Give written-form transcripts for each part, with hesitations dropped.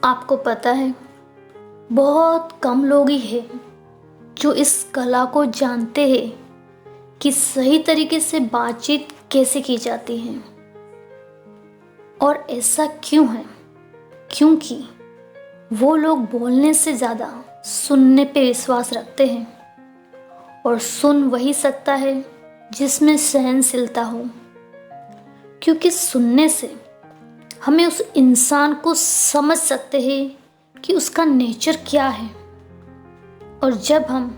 आपको पता है, बहुत कम लोग ही हैं जो इस कला को जानते हैं कि सही तरीके से बातचीत कैसे की जाती है। और ऐसा क्यों है? क्योंकि वो लोग बोलने से ज़्यादा सुनने पे विश्वास रखते हैं, और सुन वही सकता है जिसमें सहनशीलता हो। क्योंकि सुनने से हमें उस इंसान को समझ सकते हैं कि उसका नेचर क्या है, और जब हम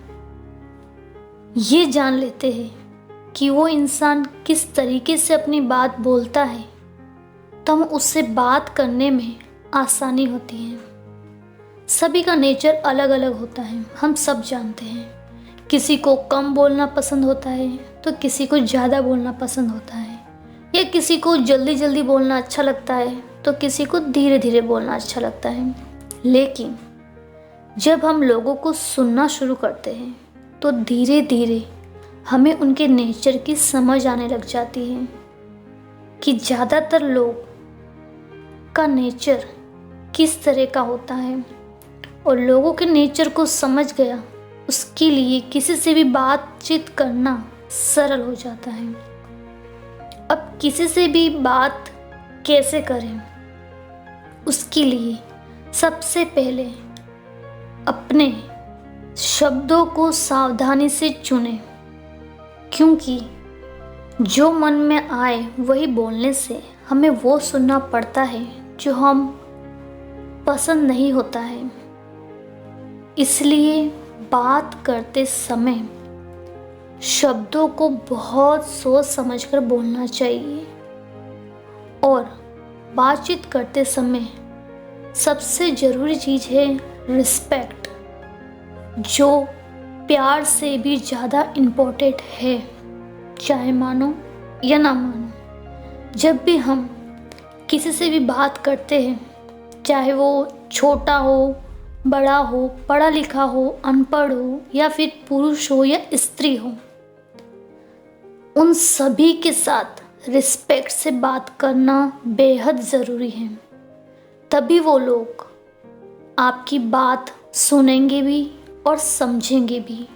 ये जान लेते हैं कि वो इंसान किस तरीके से अपनी बात बोलता है, तो हम उससे बात करने में आसानी होती है। सभी का नेचर अलग अलग होता है, हम सब जानते हैं। किसी को कम बोलना पसंद होता है तो किसी को ज़्यादा बोलना पसंद होता है, या किसी को जल्दी जल्दी बोलना अच्छा लगता है तो किसी को धीरे धीरे बोलना अच्छा लगता है। लेकिन जब हम लोगों को सुनना शुरू करते हैं तो धीरे धीरे हमें उनके नेचर की समझ आने लग जाती है कि ज़्यादातर लोग का नेचर किस तरह का होता है। और लोगों के नेचर को समझ गया, उसके लिए किसी से भी बातचीत करना सरल हो जाता है। अब किसी से भी बात कैसे करें, उसके लिए सबसे पहले अपने शब्दों को सावधानी से चुनें, क्योंकि जो मन में आए वही बोलने से हमें वो सुनना पड़ता है जो हम पसंद नहीं होता है। इसलिए बात करते समय शब्दों को बहुत सोच समझकर बोलना चाहिए, और बातचीत करते समय सबसे ज़रूरी चीज़ है रिस्पेक्ट, जो प्यार से भी ज़्यादा इम्पोर्टेंट है, चाहे मानो या ना मानो। जब भी हम किसी से भी बात करते हैं, चाहे वो छोटा हो, बड़ा हो, पढ़ा लिखा हो, अनपढ़ हो, या फिर पुरुष हो या स्त्री हो, उन सभी के साथ रिस्पेक्ट से बात करना बेहद ज़रूरी है। तभी वो लोग आपकी बात सुनेंगे भी और समझेंगे भी।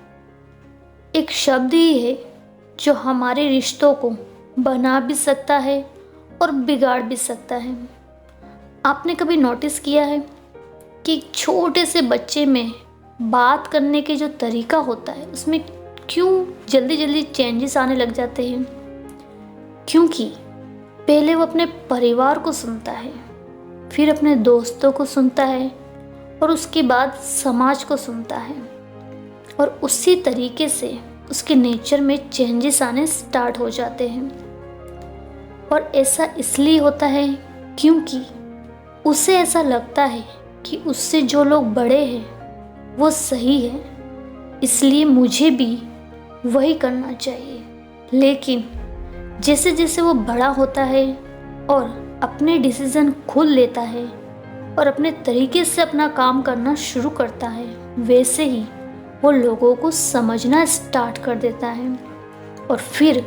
एक शब्द ही है जो हमारे रिश्तों को बना भी सकता है और बिगाड़ भी सकता है। आपने कभी नोटिस किया है कि छोटे से बच्चे में बात करने के जो तरीका होता है, उसमें क्यों जल्दी जल्दी चेंजेस आने लग जाते हैं? क्योंकि पहले वो अपने परिवार को सुनता है, फिर अपने दोस्तों को सुनता है, और उसके बाद समाज को सुनता है, और उसी तरीके से उसके नेचर में चेंजेस आने स्टार्ट हो जाते हैं। और ऐसा इसलिए होता है क्योंकि उसे ऐसा लगता है कि उससे जो लोग बड़े हैं वो सही है, इसलिए मुझे भी वही करना चाहिए। लेकिन जैसे जैसे वो बड़ा होता है और अपने डिसीज़न खुद लेता है और अपने तरीके से अपना काम करना शुरू करता है, वैसे ही वो लोगों को समझना स्टार्ट कर देता है, और फिर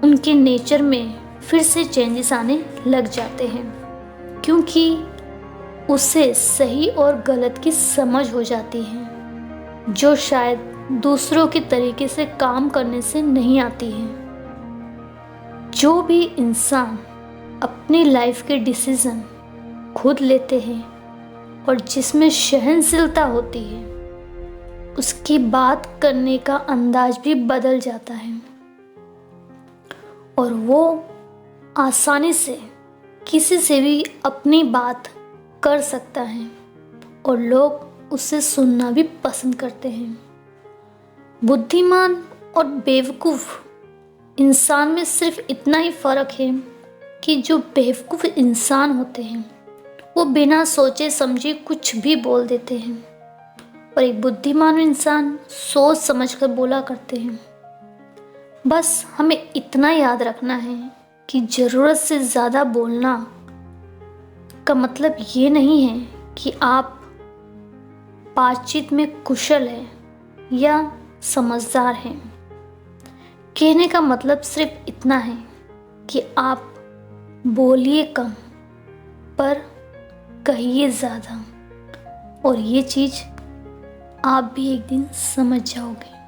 उनके नेचर में फिर से चेंजेस आने लग जाते हैं, क्योंकि उसे सही और गलत की समझ हो जाती है, जो शायद दूसरों के तरीके से काम करने से नहीं आती है। जो भी इंसान अपनी लाइफ के डिसीज़न खुद लेते हैं और जिसमें सहनशीलता होती है, उसकी बात करने का अंदाज भी बदल जाता है, और वो आसानी से किसी से भी अपनी बात कर सकता है, और लोग उसे सुनना भी पसंद करते हैं। बुद्धिमान और बेवकूफ़ इंसान में सिर्फ इतना ही फ़र्क है कि जो बेवकूफ़ इंसान होते हैं वो बिना सोचे समझे कुछ भी बोल देते हैं, और एक बुद्धिमान इंसान सोच समझकर बोला करते हैं। बस हमें इतना याद रखना है कि ज़रूरत से ज़्यादा बोलना का मतलब ये नहीं है कि आप बातचीत में कुशल हैं या समझदार हैं। कहने का मतलब सिर्फ इतना है कि आप बोलिए कम पर कहिए ज़्यादा, और ये चीज़ आप भी एक दिन समझ जाओगे।